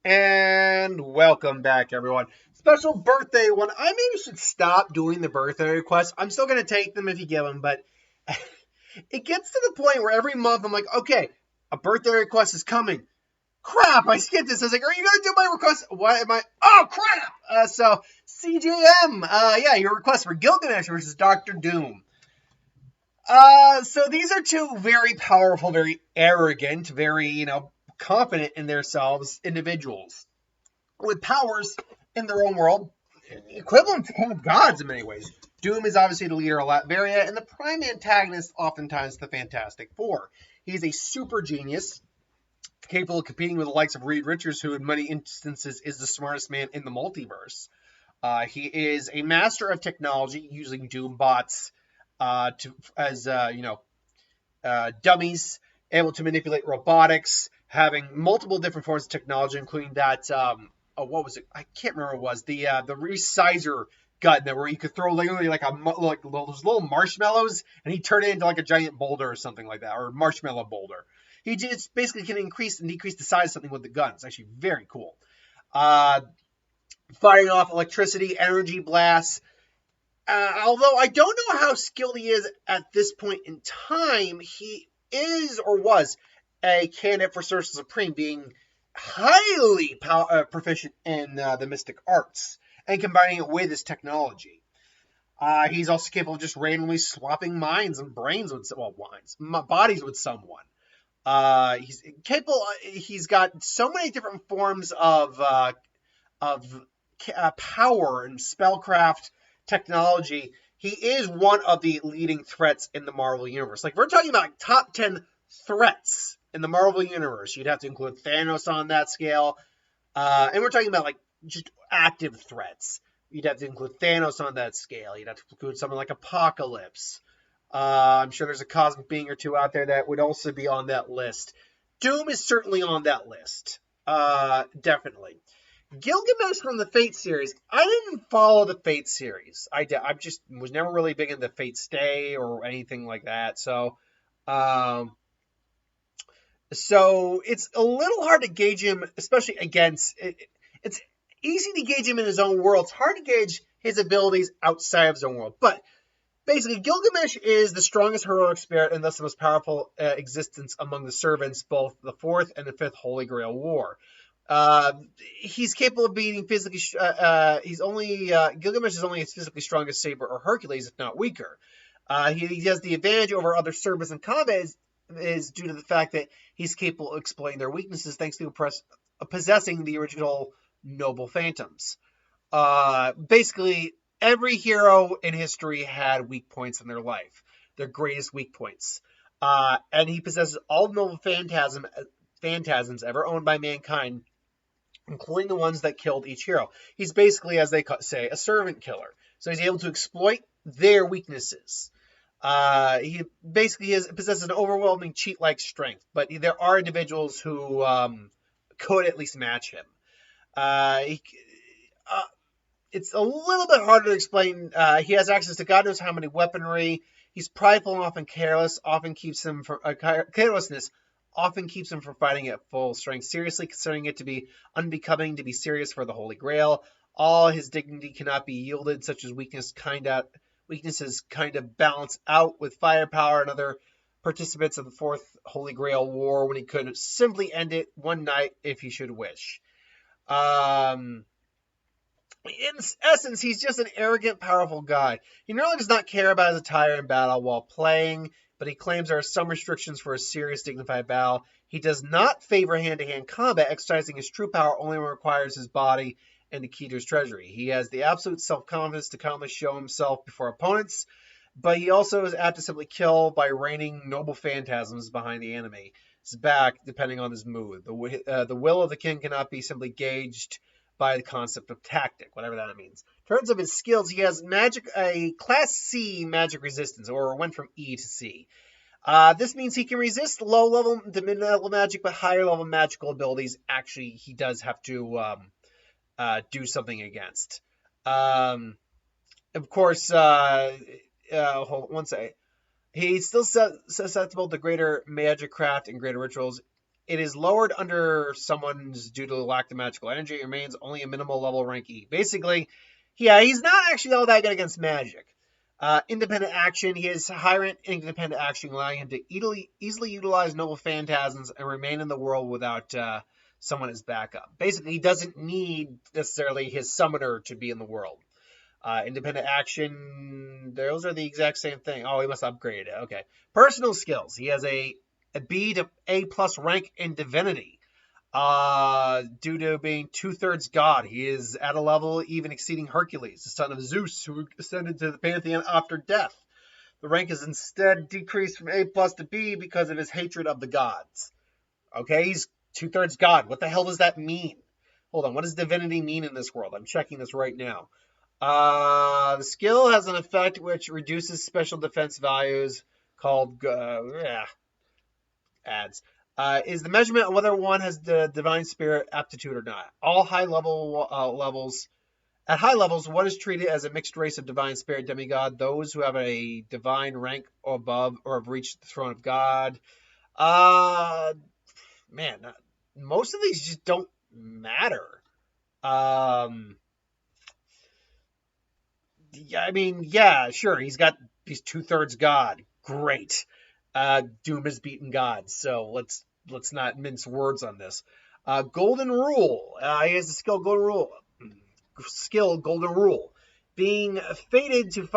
And welcome back, everyone. Special birthday one. I maybe should stop doing the birthday requests. I'm still going to take them if you give them, but it gets to the point where every month I'm like, okay, a birthday request is coming. Crap, I skipped this. I was like, are you going to do my request? What am I? Oh, crap. So, CJM. Yeah, your request for Gilgamesh versus Doctor Doom. So these are two very powerful, very arrogant, very, confident in themselves individuals with powers in their own world, equivalent to kind of gods in many ways. Doom is obviously the leader of Latveria, and the prime antagonist, oftentimes, the Fantastic Four. He's a super genius, capable of competing with the likes of Reed Richards, who in many instances is the smartest man in the multiverse. He is a master of technology, using Doom bots as dummies, able to manipulate robotics, having multiple different forms of technology, including that. What was it? I can't remember what it was. The resizer gun that where you could throw literally like those little marshmallows, and he turned it into like a giant boulder or something like that, or marshmallow boulder. He just basically can increase and decrease the size of something with the gun. It's actually very cool. Uh, Firing off electricity, energy blasts, although I don't know how skilled he is at this point in time, he is or was a candidate for Sorcerer Supreme, being highly proficient in the mystic arts and combining it with his technology. He's also capable of just randomly swapping minds and brains with, bodies with someone. He's capable. He's got so many different forms of power and spellcraft technology. He is one of the leading threats in the Marvel Universe. Like, we're talking about top 10 threats in the Marvel Universe. You'd have to include Thanos on that scale. And we're talking about, like, just active threats. You'd have to include Thanos on that scale. You'd have to include someone like Apocalypse. I'm sure there's a cosmic being or two out there that would also be on that list. Doom is certainly on that list. Definitely. Gilgamesh from the Fate series. I didn't follow the Fate series. I just was never really big into Fate Stay or anything like that. Um, so it's a little hard to gauge him, especially against. It's easy to gauge him in his own world. It's hard to gauge his abilities outside of his own world. But basically, Gilgamesh is the strongest heroic spirit and thus the most powerful existence among the servants, both the fourth and the fifth Holy Grail War. Uh, he's capable of being physically. He's only Gilgamesh is only as physically strong as Saber or Hercules, if not weaker. He has the advantage over other servants in combat is due to the fact that he's capable of exploiting their weaknesses thanks to possessing the original noble phantoms. Basically, every hero in history had weak points in their life, their greatest weak points. And he possesses all noble phantasms ever owned by mankind, including the ones that killed each hero. He's basically, as they say, a servant killer. So he's able to exploit their weaknesses. He basically possesses an overwhelming cheat-like strength, but there are individuals who could at least match him. He, it's a little bit harder to explain. He has access to God knows how many weaponry. He's prideful and often careless. Often keeps him from carelessness. Often keeps him from fighting at full strength. Seriously considering it to be unbecoming to be serious for the Holy Grail. All his dignity cannot be yielded, such as weaknesses kind of balance out with firepower and other participants of the Fourth Holy Grail War when he could simply end it one night if he should wish. In essence, he's just an arrogant, powerful guy. He normally does not care about his attire in battle while playing, but he claims there are some restrictions for a serious, dignified battle. He does not favor hand-to-hand combat, exercising his true power only when it requires his body and the key to his treasury. He has the absolute self-confidence to calmly show himself before opponents, but he also is apt to simply kill by raining noble phantasms behind the enemy's back, depending on his mood. The will of the king cannot be simply gauged by the concept of tactic, whatever that means. In terms of his skills, he has a Class C magic resistance, or went from E to C. This means he can resist low-level to mid-level magic, but higher-level magical abilities, actually, he does have to do something against. Of course, hold on one second. He's still susceptible to greater magic craft and greater rituals. it is lowered under someone's due to the lack of magical energy. It remains only a minimal level rank E. Basically, yeah, he's not actually all that good against magic. Independent action. He has high rank independent action, allowing him to easily utilize noble phantasms and remain in the world without someone as backup. Basically, he doesn't need necessarily his summoner to be in the world. Independent action, those are the exact same thing. Oh, he must upgrade it. Okay. Personal skills. He has a B to A plus rank in divinity. Due to being 2/3 god, he is at a level even exceeding Hercules, the son of Zeus, who ascended to the pantheon after death. The rank is instead decreased from A plus to B because of his hatred of the gods. Okay, he's 2/3 god. What the hell does that mean? Hold on, what does divinity mean in this world? I'm checking this right now. The skill has an effect which reduces special defense values called adds. Is the measurement of whether one has the divine spirit aptitude or not. All high levels. At high levels, one is treated as a mixed race of divine spirit demigod. Those who have a divine rank or above or have reached the throne of God. Man, most of these just don't matter. I mean, yeah, sure. He's 2/3 God. Great. Doom has beaten God, so let's not mince words on this. Golden Rule. He has the skill Golden Rule. Golden Rule. Being fated to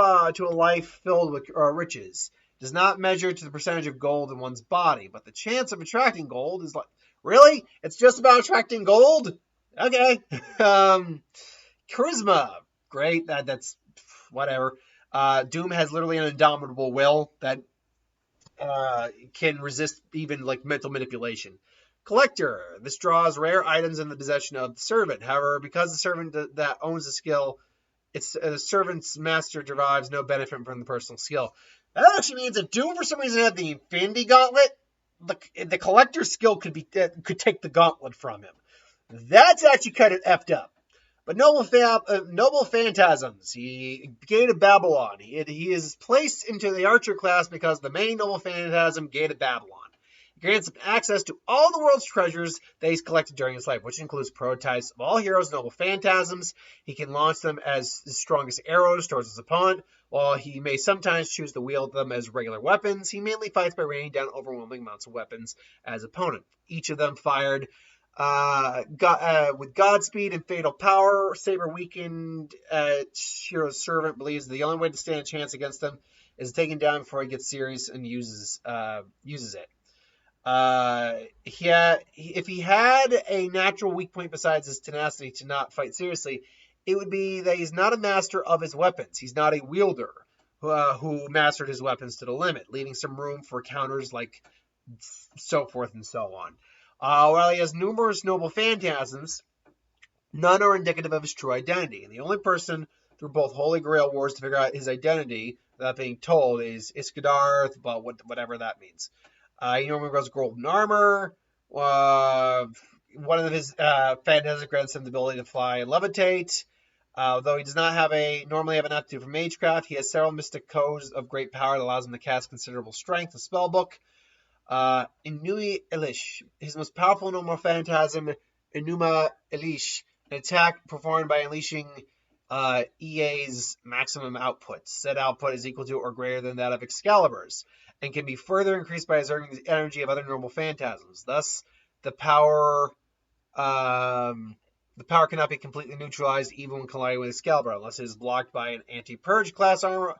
a life filled with riches. Does not measure to the percentage of gold in one's body, but the chance of attracting gold is like, really? It's just about attracting gold? Okay. Charisma. Great. That's whatever. Doom has literally an indomitable will that can resist even like mental manipulation. Collector. This draws rare items in the possession of the servant. However, because the servant that owns the skill, the servant's master derives no benefit from the personal skill. That actually means if Doom for some reason had the Infinity Gauntlet, the collector's skill could take the gauntlet from him. That's actually kind of effed up. But noble phantasms. He Gate of Babylon. He is placed into the archer class because the main noble phantasm, Gate of Babylon. He grants him access to all the world's treasures that he's collected during his life, which includes prototypes of all heroes' noble phantasms. He can launch them as his strongest arrows towards his opponent, while he may sometimes choose to wield them as regular weapons. He mainly fights by raining down overwhelming amounts of weapons as opponent. Each of them fired with Godspeed and Fatal Power. Saber weakened Shiro's servant believes the only way to stand a chance against them is taken down before he gets serious and uses it. If he had a natural weak point besides his tenacity to not fight seriously, it would be that he's not a master of his weapons. He's not a wielder who mastered his weapons to the limit, leaving some room for counters like so forth and so on. While he has numerous noble phantasms, none are indicative of his true identity. And the only person through both Holy Grail Wars to figure out his identity without being told is Iskadarth, but whatever that means. He normally wears golden armor. One of his phantasms grants him the ability to fly and levitate. Though he does not normally have an aptitude for magecraft, he has several mystic codes of great power that allows him to cast considerable strength. The spellbook. Inui Elish. His most powerful noble phantasm, Enuma Elish. An attack performed by unleashing EA's maximum output. Said output is equal to or greater than that of Excalibur's, and can be further increased by exerting the energy of other noble phantasms. Thus, the power cannot be completely neutralized even when colliding with Excalibur, unless it is blocked by an anti-purge class armor.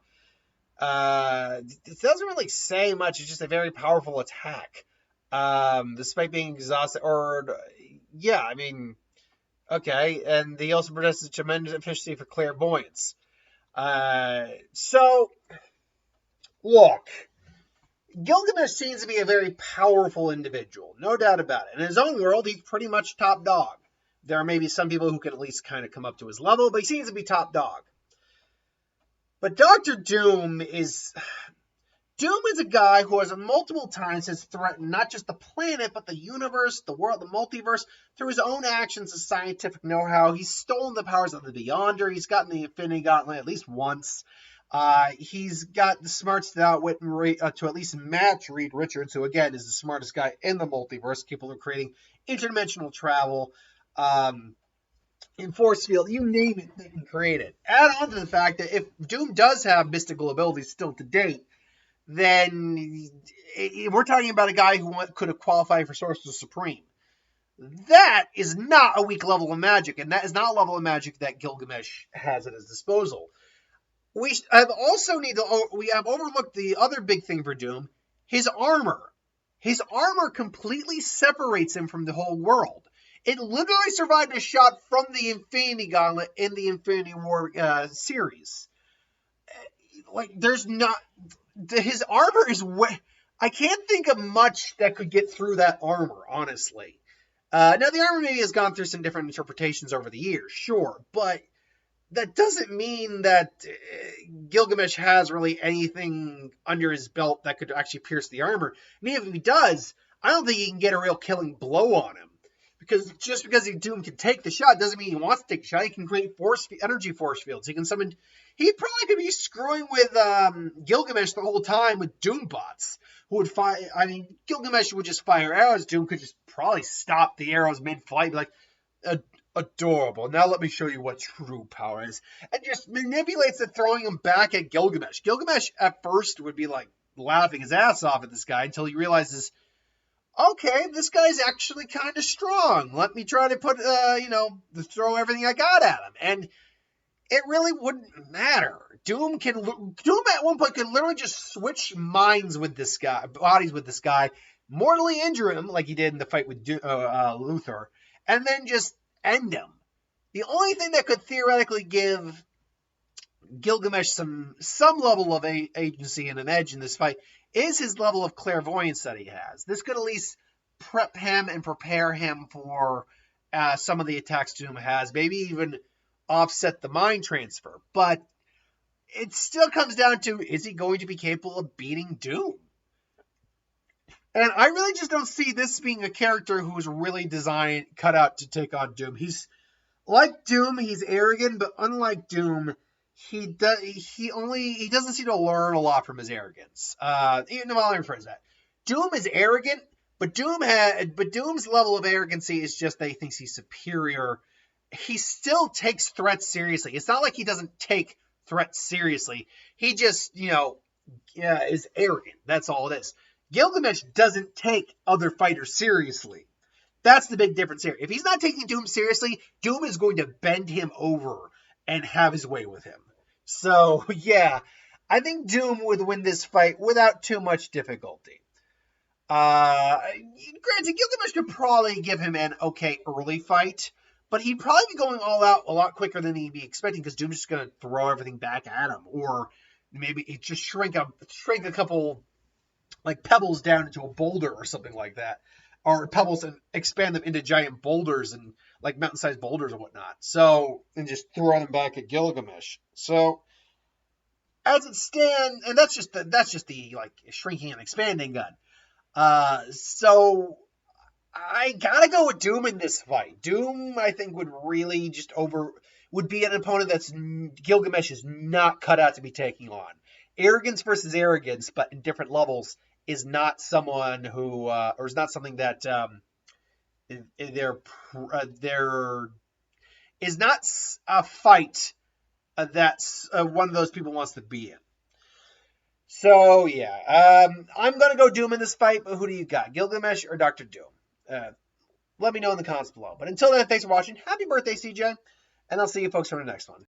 It doesn't really say much. It's just a very powerful attack. Despite being exhausted, okay. And he also possesses tremendous efficiency for clairvoyance. So, look, Gilgamesh seems to be a very powerful individual, no doubt about it. In his own world, he's pretty much top dog. There may be some people who can at least kind of come up to his level, but he seems to be top dog. But Dr. Doom is a guy who has multiple times has threatened not just the planet, but the universe, the world, the multiverse, through his own actions and scientific know-how. He's stolen the powers of the Beyonder. He's gotten the Infinity Gauntlet at least once. He's got the smarts to outwit and to at least match Reed Richards, who again is the smartest guy in the multiverse, capable of creating interdimensional travel, in force field, you name it, they can create it. Add on to the fact that if Doom does have mystical abilities still to date, then we're talking about a guy who could have qualified for Sorcerer Supreme. That is not a weak level of magic, and that is not a level of magic that Gilgamesh has at his disposal. We have overlooked the other big thing for Doom, his armor. His armor completely separates him from the whole world. It literally survived a shot from the Infinity Gauntlet in the Infinity War series. His armor is I can't think of much that could get through that armor, honestly. Now, the armor maybe has gone through some different interpretations over the years, sure, but that doesn't mean that Gilgamesh has really anything under his belt that could actually pierce the armor. And even if he does, I don't think he can get a real killing blow on him. Because just because Doom can take the shot doesn't mean he wants to take the shot. He can create energy force fields. He can summon. He probably could be screwing with Gilgamesh the whole time with Doom bots who would fire. I mean, Gilgamesh would just fire arrows. Doom could just probably stop the arrows mid-flight, be like, adorable. Now let me show you what true power is, and just manipulates it, throwing him back at Gilgamesh. Gilgamesh at first would be like laughing his ass off at this guy until he realizes, okay, this guy's actually kind of strong. Let me try to throw everything I got at him. And it really wouldn't matter. Doom at one point can literally just switch bodies with this guy, mortally injure him like he did in the fight with Luthor, and then just end him. The only thing that could theoretically give Gilgamesh some level of agency and an edge in this fight is his level of clairvoyance that he has. This could at least prep him and prepare him for some of the attacks Doom has, maybe even offset the mind transfer. But it still comes down to, is he going to be capable of beating Doom? And I really just don't see this being a character who's really cut out to take on Doom. He's like Doom, he's arrogant, but unlike Doom, he doesn't seem to learn a lot from his arrogance. Let me rephrase that. Doom is arrogant, but Doom's level of arrogancy is just that he thinks he's superior. He still takes threats seriously. It's not like he doesn't take threats seriously. He just, is arrogant. That's all it is. Gilgamesh doesn't take other fighters seriously. That's the big difference here. If he's not taking Doom seriously, Doom is going to bend him over and have his way with him. So, yeah, I think Doom would win this fight without too much difficulty. Granted, Gilgamesh could probably give him an okay early fight, but he'd probably be going all out a lot quicker than he'd be expecting because Doom's just going to throw everything back at him. Or maybe it just shrink a couple like pebbles down into a boulder or something like that. Or pebbles and expand them into giant boulders and like mountain-sized boulders and whatnot. So, and just throw them back at Gilgamesh. So, as it stands, and that's just the like shrinking and expanding gun. So I gotta go with Doom in this fight. Doom, I think, would really would be an opponent that's Gilgamesh is not cut out to be taking on. Arrogance versus arrogance, but in different levels, is not someone who, or is not something that there is not a fight that's one of those people wants to be in. So yeah, I'm gonna go Doom in this fight. But who do you got, Gilgamesh or Dr. Doom? Let me know in the comments below. But until then, thanks for watching. Happy birthday, CJ, and I'll see you folks on the next one.